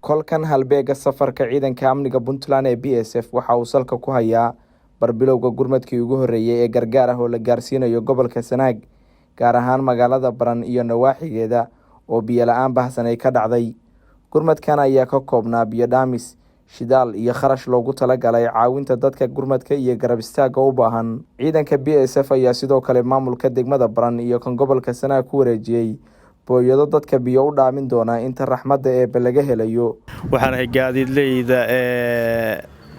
kolkan halbeega safarka ciidanka amniga Puntland ee BSF waxa uu salka ku hayaa barbilowga gurmadkii ugu horeeyay ee gargaar ah oo la gaarsiinayo gobolka Sanaag gaar ahaan magaalada Baran iyo nawaaxigeeda oo biyo la'aan baahsan ay ka dhacday. Gurmadkan ayaa ka koobnaa biyo dhaamis, shidaal iyo kharash loogu talagalay caawinta dadka gurmadka iyo garab istaaga u baahan. Ciidanka BSF ayaa sidoo kale maamulka degmada Baran iyo kan gobolka Sanaag ku wareejiyay booyado dadka biyo u dhaamin doona inta raxmadda ee laga helayo. waxaan gaadiidleyda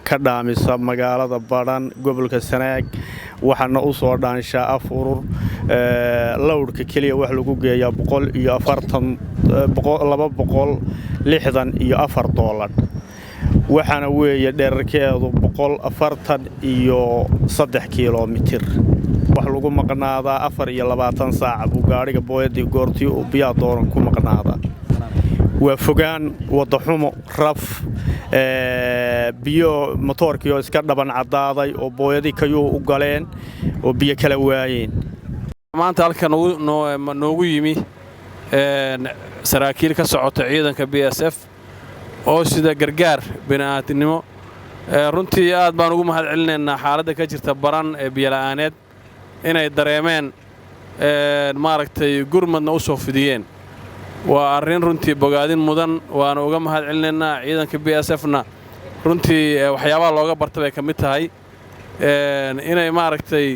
ka dhaamisa magaalada Baran gobolka Sanaag waxaana u soo dhaanshaa afurur lawrka kaliya wax lagu geeyaa $264 waxaana weeye dhererkeedu 143 kiiloomitir wax lagu maqnaadaa 24 saac buu gaariga booyadii goortii uu biyo dooran ku maqnaadaa. waa fogaan wada xumo raf biyo motorkii oo iska dhaban cadaaday oo booyadii kayuu u galeen oo biyo kala waayeen. maanta halkan noogu yimi saraakiil ka socota ciidanka BSF oo sida gargaar bini'aadamnimo runtii aad baan ugu mahadcelinaynaa xaaladda ka jirta Baran ee biyo la'aaneed inay dareemeen maaragtay gurmadna u soo fidiyeen. waa arrin runtii bogaadin mudan waana uga mahadcelinaynaa ciidanka BSF-na runtii waxyaabaha looga bartay bay ka mid tahay inay maaragtay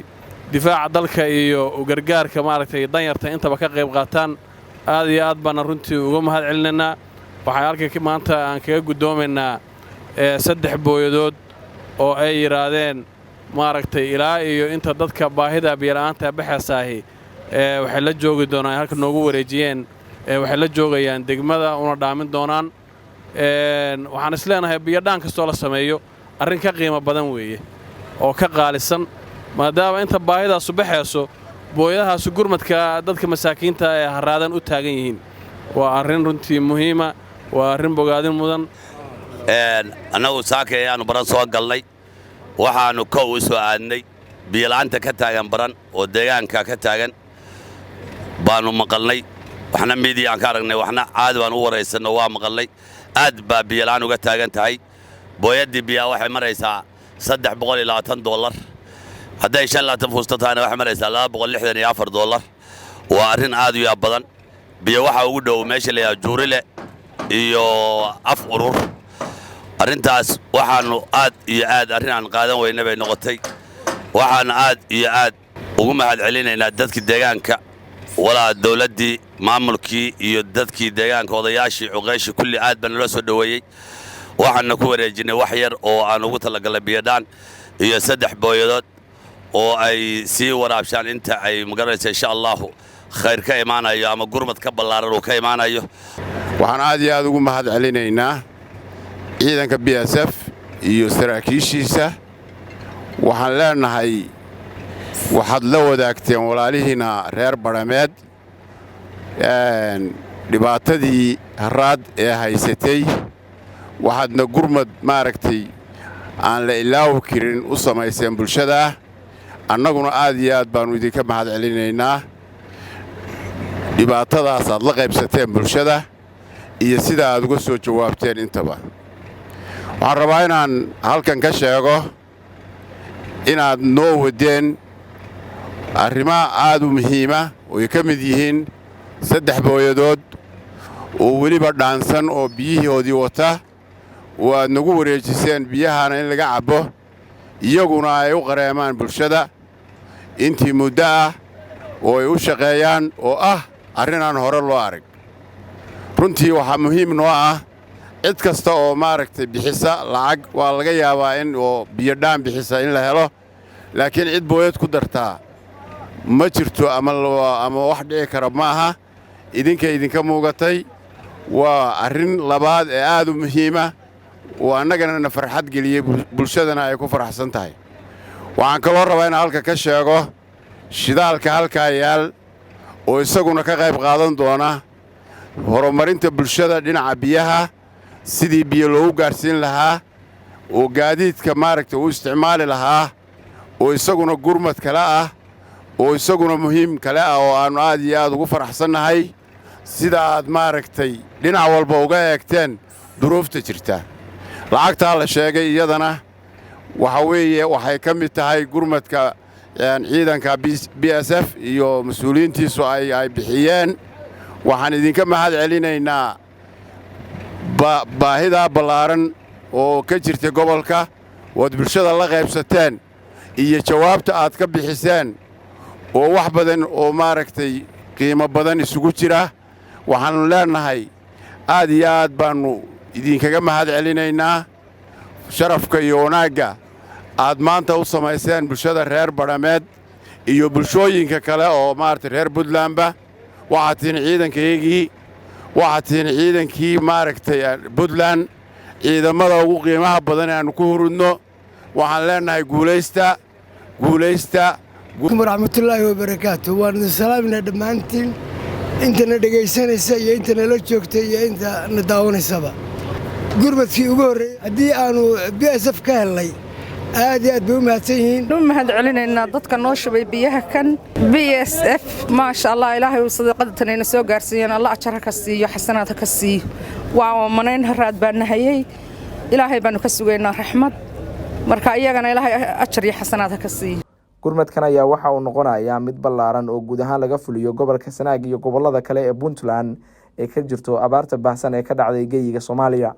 difaaca dalka iyo gargaarka maaragtay danyarta intaba ka qayb qaataan. aad iyo aad baan runtii uga mahadcelinaynaa. waxaan halka maanta aan kaga gudoomaynaa 3 booyadood oo ay yiraahdeen maaragtay ilaa iyo inta dadka baahida biyo la'aanta baxaysaahii waxay la joogi doonaan halka noogu wareejiyeen waxay la joogayaan degmada una dhaamin doonaan. waxaan isleenahay biyo dhaan kastoo la sameeyo arrin ka qiimo badan weeye oo ka qaalisan maadaama inta baahidaasu baxayso booyadahaas gurmadka dadka masaakiinta ee haraadan u taagan yihiin. waa arrin runtii muhiima waa arrin bogaadin mudan. annagu saaka ayaanu Baran soo galnay waxaanu ka u soo aadnay biyo la'aanta ka taagan Baran oo deegaanka ka taagan baanu maqalnay waxna media aan ka aragnay waxna aad baan u wareysanno waa maqalnay aad baa biyo la'aan uga taagan tahay. booyadii biyo waxay maraysaa $320 hadday 5 fuusto taana waxay maraysaa $264. waa arrin aad u yaab badan. biyo waxa ugu dhow meesha la Juurile iyo af urur. arrintaas waxaanu aad iyo aad arrin aan qaadan weynay bay noqotay. waxaan aad iyo aad ugu mahadcelinaynaa dadkii deegaanka walaa dawladdii maamulkii iyo dadkii deegaanka odayaashii cuqayshii kulli aad baan nala soo dhaweeyay. waxaana ku wareejinay wax yar oo aan ugu talagalay biyadaan iyo 3 booyadood oo ay sii waraabshaan inta ay magaranaysa insha Allah khayr ka imaanayo ama gurmad ka ballaaran oo ka imaanayo. waxaan aad iyo aad ugu mahadcelinaynaa ciidanka BSF iyo saraakiishiisa. waxaan leenahay waxaad la wadaagteen walaalihiina reer Barameed dhibaatadii haraad ee haysatay waxaadna gurmad maaragtay aan la ilaawi karin u samayseen bulshada. annaguna aad iyo aad baanu idinka mahadcelinaynaa dhibaatadaas aad la qaybsateen bulshada iyo sida aad uga soo jawaabteen intaba. waxaan rabaa inaan halkan ka sheego inaad noo wadeen arrimo aad u muhiima oo ay ka mid yihiin 3 booyadood oo weliba dhaansan oo biyihoodii wata oo aad nagu wareejiseen biyahana in laga cabbo iyaguna ay u qareemaan bulshada intii muddo ah oo ay u shaqeeyaan oo ah arrinaan hore loo arag. runtii waxaa muhiim noo ah cid kasta oo maaragtay bixisa lacag waa laga yaabaa in oo biyo dhaan bixisa in la helo laakiin cid booyad ku dartaa ma jirto ama wax dhici kara maaha. idinka muugatay waa arrin labaad ee aad u muhiima oo annagana farxad geliyay bulshadana ay ku faraxsan tahay. waxaan kaloo rabaa in halka ka sheego shidaalka halkaa yaal oo isaguna ka qayb qaadan doona horumarinta bulshada dhinaca biyaha sidii biyo loogu gaarsiin lahaa oo gaadiidka maaragtay u isticmaali lahaa oo isaguna gurmad kale ah oo isaguna muhiim kale ah oo aanu aad iyo aad ugu faraxsannahay sida aad maaragtay dhinac walba uga eegteen duruufta jirta lacagtaa la sheegay iyadana waxa weeye waxay ka mid tahay gurmadka ciidanka BSF iyo mas'uuliyiintiisu ay bixiyeen waxaan idinka mahad celinaynaa baahida ballaaran oo ka jirta gobolka wad bulshada la qaybsateen iyo jawaabta aad ka bixiseen oo wax badan oo maaragtay qiimo badan isugu jira waxaanu leenahay aad iyo aad baanu idinkaga mahad celinaynaa sharafka iyo wanaagga aad maanta u samayseen bulshada reer Badhameed iyo bulshooyinka kale oo maaragtay reer Puntlandba waxaad tihiin ciidankaygii waxaad tihiin ciidankii maaragtay Puntland ciidamada ugu qiimaha badan ee aanu ku hurudno waxaan leenahay guulaysta waraxmatullaahi wabarakaatu waan salaamina dhammaantiin intana dhegaysanaysa iyo intana la joogta iyo intana daawanaysaba gurmadkii ugu horreeyay haddii aanu BSF ka helnay aad iyo aad bay u mahadsan yihiin u mahad celinaynaa dadka noo shubay biyaha kan BSF maasha Allah ilaahay uu sadaqadanayna soo gaarsiiyeen Allah ajar ka siiyo xasanaad ka siiyo waa manayn haraad baan nahayay ilaahay baanu ka sugaynaa raxmad marka iyagana ilaahay ajar iyo xasanaad ka siiyo gurmadkan ayaa waxa uu noqonayaa mid ballaaran oo guud ahaan laga fuliyo gobolka Sanaag iyo gobolada kale ee Puntland ee ka jirto abaarta baahsan ee ka dhacday geeyiga Soomaaliya.